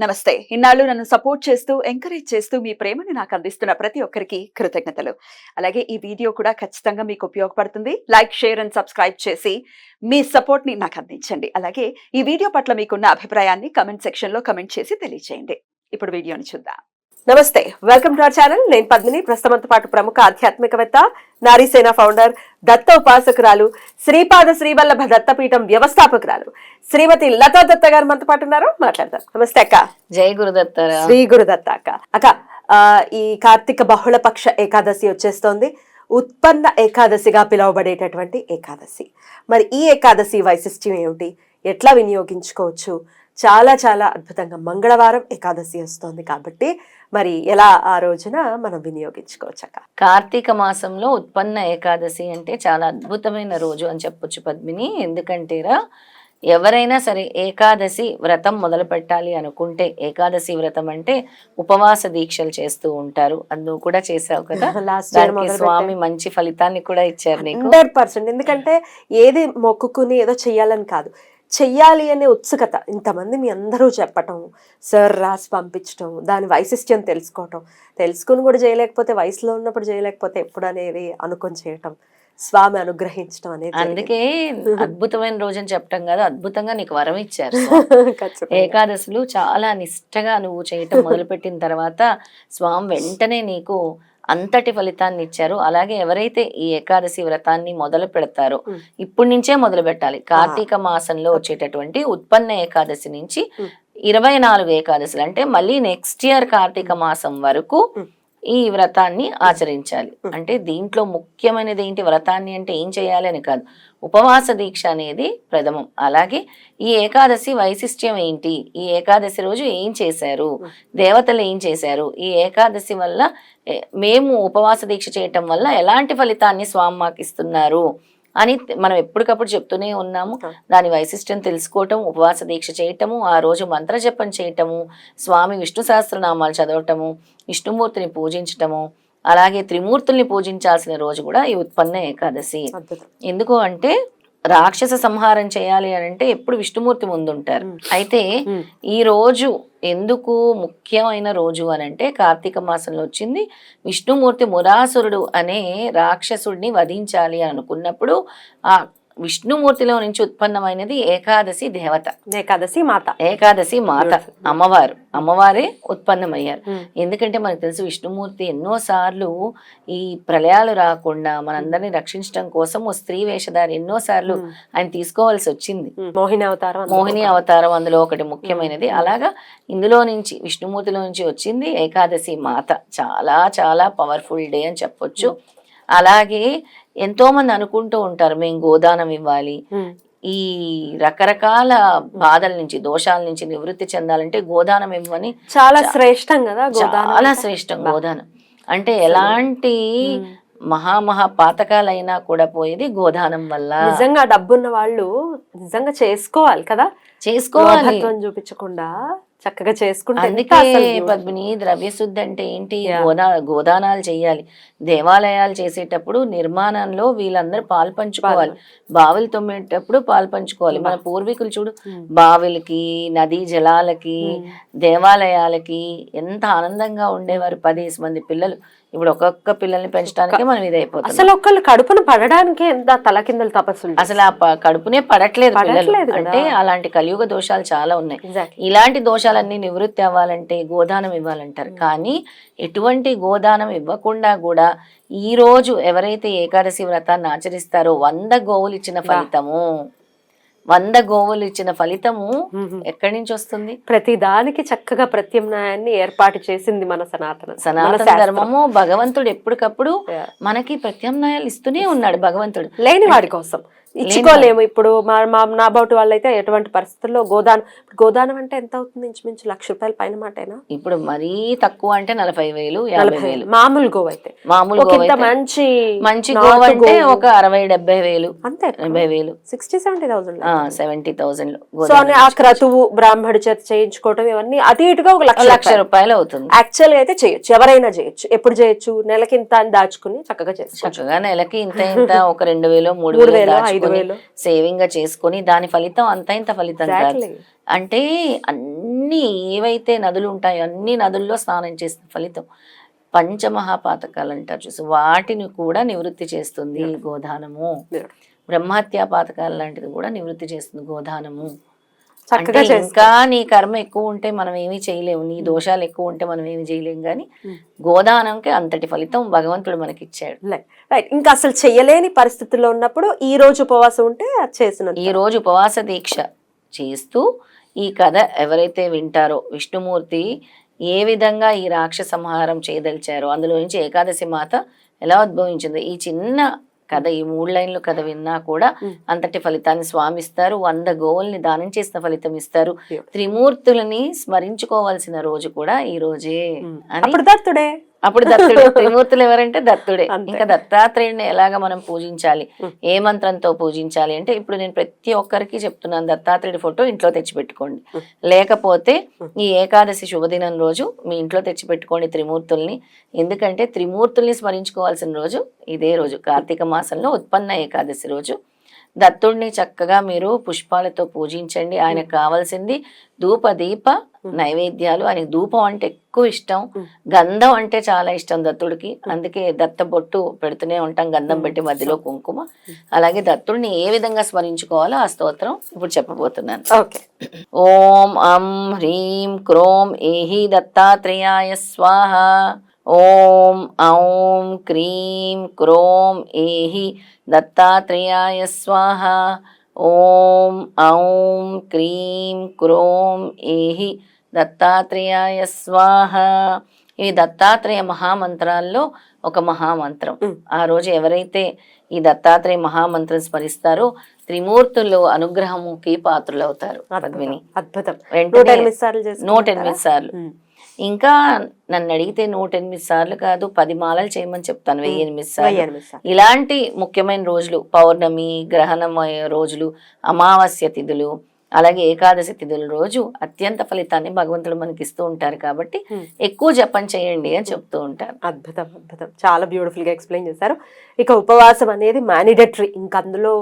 నమస్తే. ఇన్నాళ్ళు నన్ను సపోర్ట్ చేస్తూ, ఎంకరేజ్ చేస్తూ మీ ప్రేమని నాకు అందిస్తున్న ప్రతి ఒక్కరికి కృతజ్ఞతలు. అలాగే ఈ వీడియో కూడా ఖచ్చితంగా మీకు ఉపయోగపడుతుంది. లైక్, షేర్ అండ్ సబ్స్క్రైబ్ చేసి మీ సపోర్ట్‌ని నాకు అందించండి. అలాగే ఈ వీడియో పట్ల మీకున్న అభిప్రాయాన్ని కామెంట్ సెక్షన్‌లో కామెంట్ చేసి తెలియజేయండి. ఇప్పుడు వీడియోని చూద్దాం. నమస్తే, వెల్కమ్ టు అవర్ ఛానల్. నేను పద్మిని. ప్రస్తుతంతో పాటు ప్రముఖ ఆధ్యాత్మికవేత్త, నారీసేన ఫౌండర్, దత్త ఉపాసకురాలు, శ్రీపాద శ్రీవల్లభ దత్తపీఠం వ్యవస్థాపకురాలు శ్రీమతి లతా దత్త గారు మనతో పాటు ఉన్నారు. మాట్లాడతారు. నమస్తే అక్క. జై గురుదత్త. శ్రీ గురుదత్త అక్క. అక్క, ఈ కార్తీక బహుళ పక్ష ఏకాదశి వచ్చేస్తోంది. ఉత్పన్న ఏకాదశిగా పిలువబడేటటువంటి ఏకాదశి. మరి ఈ ఏకాదశి వైశిష్ట్యం ఏమిటి, ఎట్లా వినియోగించుకోవచ్చు? చాలా చాలా అద్భుతంగా మంగళవారం ఏకాదశి వస్తోంది కాబట్టి మరి ఎలా ఆ రోజున మనం వినియోగించుకోవచ్చు అక్క? కార్తీక మాసంలో ఉత్పన్న ఏకాదశి అంటే చాలా అద్భుతమైన రోజు అని చెప్పొచ్చు పద్మిని. ఎందుకంటేరా, ఎవరైనా సరే ఏకాదశి వ్రతం మొదలు పెట్టాలి అనుకుంటే, ఏకాదశి వ్రతం అంటే ఉపవాస దీక్షలు చేస్తూ ఉంటారు. అందుకు కూడా చేసావు కదా. దానికి స్వామి మంచి ఫలితాన్ని కూడా ఇచ్చారు నీకు. 100%. ఎందుకంటే ఏది మొక్కుకుని ఏదో చెయ్యాలని కాదు, చెయ్యాలి అనే ఉత్సుకత. ఇంతమంది మీ అందరూ చెప్పటం, సార్ రాసి పంపించటం, దాని వైశిష్ట్యం తెలుసుకుని కూడా చేయలేకపోతే, వయసులో ఉన్నప్పుడు చేయలేకపోతే ఎప్పుడు అనేది అనుకొని చేయటం, స్వామి అనుగ్రహించడం అనేది. అందుకే అద్భుతమైన రోజు అని చెప్పటం కాదు, అద్భుతంగా నీకు వరం ఇచ్చారు. ఏకాదశులు చాలా నిష్టగా నువ్వు చేయటం మొదలుపెట్టిన తర్వాత స్వామి వెంటనే నీకు అంతటి ఫలితాన్ని ఇచ్చారు. అలాగే ఎవరైతే ఈ ఏకాదశి వ్రతాన్ని మొదలు పెడతారో, ఇప్పటి నుంచే మొదలు పెట్టాలి. కార్తీక మాసంలో వచ్చేటటువంటి ఉత్పన్న ఏకాదశి నుంచి 24 ఏకాదశులు, అంటే మళ్ళీ నెక్స్ట్ ఇయర్ కార్తీక మాసం వరకు ఈ వ్రతాన్ని ఆచరించాలి. అంటే దీంట్లో ముఖ్యమైనది ఏంటి, వ్రతాన్ని అంటే ఏం చేయాలి అని కాదు, ఉపవాస దీక్ష అనేది ప్రథమం. అలాగే ఈ ఏకాదశి వైశిష్ట్యం ఏంటి, ఈ ఏకాదశి రోజు ఏం చేశారు, దేవతలు ఏం చేశారు, ఈ ఏకాదశి వల్ల మేము ఉపవాస దీక్ష చేయటం వల్ల ఎలాంటి ఫలితాన్ని స్వామి మాకు ఇస్తున్నారు అని మనం ఎప్పటికప్పుడు చెప్తూనే ఉన్నాము. దాని వైశిష్ట్యం తెలుసుకోవటం, ఉపవాస దీక్ష చేయటము, ఆ రోజు మంత్రజపం చేయటము, స్వామి విష్ణు సహస్రనామాలు చదవటము, విష్ణుమూర్తిని పూజించటము, అలాగే త్రిమూర్తుల్ని పూజించాల్సిన రోజు కూడా ఈ ఉత్పన్న ఏకాదశి. ఎందుకు అంటే రాక్షస సంహారం చేయాలి అని అంటే ఎప్పుడు విష్ణుమూర్తి ముందుంటారు. అయితే ఈ రోజు ఎందుకు ముఖ్యమైన రోజు అని అంటే, కార్తీక మాసంలో వచ్చింది. విష్ణుమూర్తి మురాసురుడు అనే రాక్షసుడిని వధించాలి అని అనుకున్నప్పుడు ఆ విష్ణుమూర్తిలో నుంచి ఉత్పన్నమైనది ఏకాదశి దేవత, ఏకాదశి మాత అమ్మవారే ఉత్పన్నమయ్యారు. ఎందుకంటే మనకు తెలుసు విష్ణుమూర్తి ఎన్నోసార్లు ఈ ప్రళయాలు రాకుండా మనందరినీ రక్షించడం కోసం ఓ స్త్రీ వేషధారి ఎన్నోసార్లు ఆయన తీసుకోవాల్సి వచ్చింది. మోహిని అవతారం అందులో ఒకటి ముఖ్యమైనది. అలాగా ఇందులో నుంచి విష్ణుమూర్తిలో నుంచి వచ్చింది ఏకాదశి మాత. చాలా చాలా పవర్ఫుల్ డే అని చెప్పొచ్చు. అలాగే ఎంతో మంది అనుకుంటూ ఉంటారు, మేము గోదానం ఇవ్వాలి, ఈ రకరకాల బాధల నుంచి, దోషాల నుంచి నివృత్తి చెందాలంటే గోదానం ఇవ్వని. చాలా శ్రేష్టం కదా, చాలా శ్రేష్టం గోదానం అంటే. ఎలాంటి మహా పాతకాలైనా కూడా పోయేది గోదానం వల్ల. నిజంగా డబ్బున్న వాళ్ళు నిజంగా చేసుకోవాలి కదా, చేసుకోవాలి చూపించకుండా చక్కగా చేసుకుంటే. అందుకే పద్మిని, ద్రవ్యశుద్ధి అంటే ఏంటి, గోదానాలు చెయ్యాలి. దేవాలయాలు చేసేటప్పుడు నిర్మాణంలో వీళ్ళందరూ పాలు పంచుకోవాలి. బావిలు తొమ్మేటప్పుడు పాలు పంచుకోవాలి. మన పూర్వీకులు చూడు, బావిలకి, నదీ జలాలకి, దేవాలయాలకి ఎంత ఆనందంగా ఉండేవారు. 10 మంది పిల్లలు. ఇప్పుడు ఒక్కొక్క పిల్లల్ని పెంచడానికి మనం ఇదైపోతుంది. అసలు ఒక్కళ్ళు కడుపును పడడానికి ఎంత తలకిందలు తపస్సులు. అసలు ఆ కడుపునే పడట్లేదు పిల్లలు. అంటే అలాంటి కలియుగ దోషాలు చాలా ఉన్నాయి. ఇలాంటి దోషాలన్నీ నివృత్తి అవ్వాలంటే గోదానం ఇవ్వాలంటారు. కానీ ఎటువంటి గోదానం ఇవ్వకుండా కూడా ఈ రోజు ఎవరైతే ఏకాదశి వ్రతాన్ని ఆచరిస్తారో 100 గోవులు ఇచ్చిన ఫలితము, 100 గోవులు ఇచ్చిన ఫలితము ఎక్కడి నుంచి వస్తుంది? ప్రతి దానికి చక్కగా ప్రత్యామ్నాయాన్ని ఏర్పాటు చేసింది మన సనాతన ధర్మము. భగవంతుడు ఎప్పటికప్పుడు మనకి ప్రత్యామ్నాయాలు ఇస్తూనే ఉన్నాడు. భగవంతుడు లేని వాడి కోసం ఇచ్చుకోలేము. ఇప్పుడు నా బౌటి వాళ్ళైతే ఎటువంటి పరిస్థితుల్లో గోదానం అంటే ఎంత అవుతుంది? ఇంచుమించు ₹1,00,000 పైన మాటేనా? ఇప్పుడు మరీ తక్కువ అంటే 40,000, 50,000 మామూలు గోవు అయితే. మంచి గోవు అంటే ఒక 60,000-70,000 అంతే. 80,000, 60,000-70,000, 70,000. సో ఆ క్రతువు బ్రాహ్మడి చేత చేయించుకోవటం ఇవన్నీ అటు ఇటుగా ₹1,00,000 అవుతుంది. యాక్చువల్ గా అయితే చేయొచ్చు, ఎవరైనా చేయొచ్చు. ఎప్పుడు చేయొచ్చు? నెలకి ఇంత అని దాచుకుని చక్కగా చేసుకోవచ్చు. చక్కగా నెలకి ఇంత ఒక 2,000, 3,000 సేవింగ్ గా చేసుకొని దాని ఫలితం అంత ఇంత ఫలితం కాదు. అంటే అన్ని అన్ని ఏవైతే నదులు ఉంటాయో అన్ని నదుల్లో స్నానం చేసిన ఫలితం. పంచమహాపాతకాలు అంటారు చూసి, వాటిని కూడా నివృత్తి చేస్తుంది గోదానము. బ్రహ్మహత్యా పాతకాలు లాంటిది కూడా నివృత్తి చేస్తుంది గోదానము. అంటే ఇంకా నీ కర్మ ఎక్కువ ఉంటే మనం ఏమీ చేయలేము, నీ దోషాలు ఎక్కువ ఉంటే మనం ఏమి చేయలేము, కానీ గోదానంకి అంతటి ఫలితం భగవంతుడు మనకి ఇచ్చాడు. రైట్. ఇంకా అసలు చెయ్యలేని పరిస్థితుల్లో ఉన్నప్పుడు ఈ రోజు ఉపవాసం ఉంటే అది చేసిన, ఈ రోజు ఉపవాస దీక్ష చేస్తూ ఈ కథ ఎవరైతే వింటారో, విష్ణుమూర్తి ఏ విధంగా ఈ రాక్షస సంహారం చేయదలిచారో, అందులో నుంచి ఏకాదశి మాత ఎలా ఉద్భవించిందో, ఈ చిన్న కథ, ఈ 3 లైన్లు కథ విన్నా కూడా అంతటి ఫలితాన్ని స్వామి ఇస్తారు. 100 గోవుల్ని దానం చేసిన ఫలితం ఇస్తారు. త్రిమూర్తులని స్మరించుకోవాల్సిన రోజు కూడా ఈ రోజే అని. అప్పుడు దత్తుడే. త్రిమూర్తులు ఎవరంటే దత్తుడే. ఇంకా దత్తాత్రేయుడిని ఎలాగ మనం పూజించాలి, ఏ మంత్రంతో పూజించాలి అంటే, ఇప్పుడు నేను ప్రతి ఒక్కరికి చెప్తున్నాను, దత్తాత్రేయుడి ఫోటో ఇంట్లో తెచ్చిపెట్టుకోండి. లేకపోతే ఈ ఏకాదశి శుభదినం రోజు మీ ఇంట్లో తెచ్చిపెట్టుకోండి త్రిమూర్తుల్ని. ఎందుకంటే త్రిమూర్తుల్ని స్మరించుకోవాల్సిన రోజు ఇదే రోజు, కార్తీక మాసంలో ఉత్పన్న ఏకాదశి రోజు. దత్తుడిని చక్కగా మీరు పుష్పాలతో పూజించండి. ఆయనకు కావాల్సింది ధూప దీప నైవేద్యాలు. ఆయనకి ధూపం అంటే ఎక్కువ ఇష్టం, గంధం అంటే చాలా ఇష్టం దత్తుడికి. అందుకే దత్త బొట్టు పెడుతూనే ఉంటాం, గంధం పెట్టి మధ్యలో కుంకుమ. అలాగే దత్తుడిని ఏ విధంగా స్మరించుకోవాలో ఆ స్తోత్రం ఇప్పుడు చెప్పబోతున్నాను. ఓం అం హ్రీం క్రోం ఏహి దత్తాత్రేయాయ స్వాహ. ఓం ఔం క్రీం క్రోం ఏహి దత్తాత్రేయాయ స్వాహ. ఓం ఔం క్రీం క్రోం ఏహి దత్తాత్రేయాయ స్వాహ. ఈ దత్తాత్రేయ మహామంత్రాల్లో ఒక మహామంత్రం. ఆ రోజు ఎవరైతే ఈ దత్తాత్రేయ మహామంత్రం స్మరిస్తారో త్రిమూర్తులు అనుగ్రహముకి పాత్రులవుతారు. పద్మిని, అద్భుతం. 108 సార్లు. ఇంకా నన్ను అడిగితే 108 సార్లు కాదు, 10 మాలలు చేయమని చెప్తాను, 1008 సార్లు. ఇలాంటి ముఖ్యమైన రోజులు, పౌర్ణమి, గ్రహణం రోజులు, అమావాస్య తిథులు, అలాగే ఏకాదశి తిథుల రోజు అత్యంత ఫలితాన్ని భగవంతుడు మనకి ఇస్తూ ఉంటారు. కాబట్టి ఎక్కువ జపం చేయండి అని చెప్తూ ఉంటారు. అద్భుతం, అద్భుతం. చాలా బ్యూటిఫుల్ గా ఎక్స్ప్లెయిన్ చేశారు. ఇక ఉపవాసం అనేది మ్యాండేటరీ, ఇంకా అందులో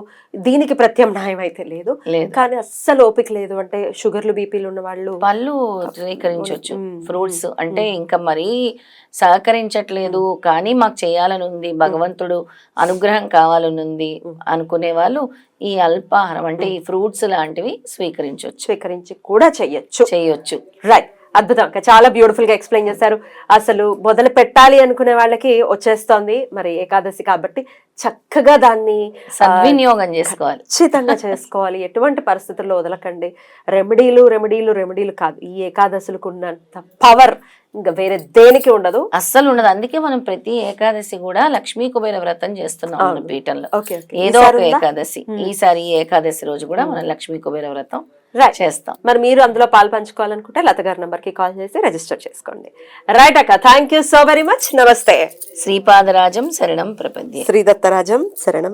దీనికి ప్రత్యామ్నాయం అయితే లేదు. కానీ అస్సలు ఓపిక లేదు అంటే షుగర్లు, బీపీలు ఉన్న వాళ్ళు పళ్ళు స్వీకరించవచ్చు, ఫ్రూట్స్ అంటే ఇంకా మరీ సహకరించట్లేదు కానీ మాకు చేయాలని ఉంది, భగవంతుడు అనుగ్రహం కావాలని ఉంది అనుకునే వాళ్ళు ఈ అల్పాహారం అంటే ఈ ఫ్రూట్స్ లాంటివి స్వీకరించి కూడా చేయొచ్చు. రైట్. అద్భుతం. చాలా బ్యూటిఫుల్ గా ఎక్స్ప్లెయిన్ చేశారు. అసలు మొదలు పెట్టాలి అనుకునే వాళ్ళకి వచ్చేస్తోంది మరి ఏకాదశి, కాబట్టి చక్కగా దాన్ని సద్వినియోగం చేసుకోవాలి, ఖచ్చితంగా చేసుకోవాలి. ఎటువంటి పరిస్థితుల్లో వదలకండి. రెమెడీలు కాదు, ఈ ఏకాదశులకు ఉన్నంత పవర్ ఇంకా వేరే దేనికి ఉండదు, అస్సలు ఉండదు. అందుకే మనం ప్రతి ఏకాదశి కూడా లక్ష్మీ కుబేర వ్రతం చేస్తున్నాం మన పీఠంలో. ఏదో ఒక ఏకాదశి, ఈసారి ఏకాదశి రోజు కూడా మనం లక్ష్మీ కుబేర వ్రతం చేస్తాం. మరి మీరు అందులో పాలు పంచుకోవాలనుకుంటే లత గారి నంబర్ కి కాల్ చేసి రిజిస్టర్ చేసుకోండి. రైట్ అక్క, thank you so very much. నమస్తే. శ్రీపాదరాజం శరణం ప్రపద్యే. శ్రీ దత్తరాజం శరణం